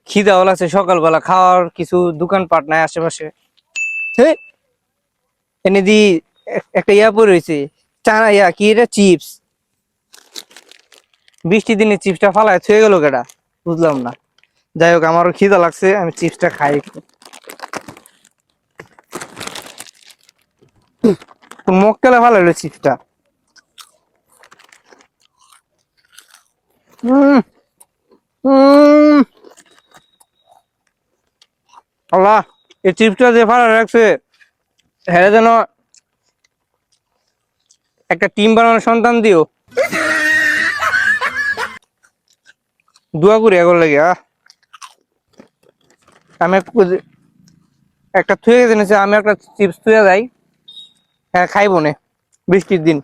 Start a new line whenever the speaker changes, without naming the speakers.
খিদাও লাগছে, সকালবেলা খাওয়ার কিছু দোকানপাট নাই আশেপাশে। হেই, এনে দি একটা ইয়া পরে রয়েছে, চানা ইয়া কি এটা, চিপস। বৃষ্টি দিনে চিপসটা ফালায় থুয়ে গেল কেডা, বুঝলাম না। যাই হোক, আমারও খিদা লাগছে, আমি চিপসটা খাই একটু। মক্কেলে ভালো হলো চিপসটা। হম হম আল্লাহ, এই চিপসটা যে ভালো রাখছে, হ্যাঁ যেন একটা টিম বানানোর সন্তান দিও। দোয়া করি এগুলো লাগে। আমি একটা থুয়ে জেনেছি, আমি একটা চিপস থুয়ে যাই। হ্যাঁ, খাইবো না বৃষ্টির দিন।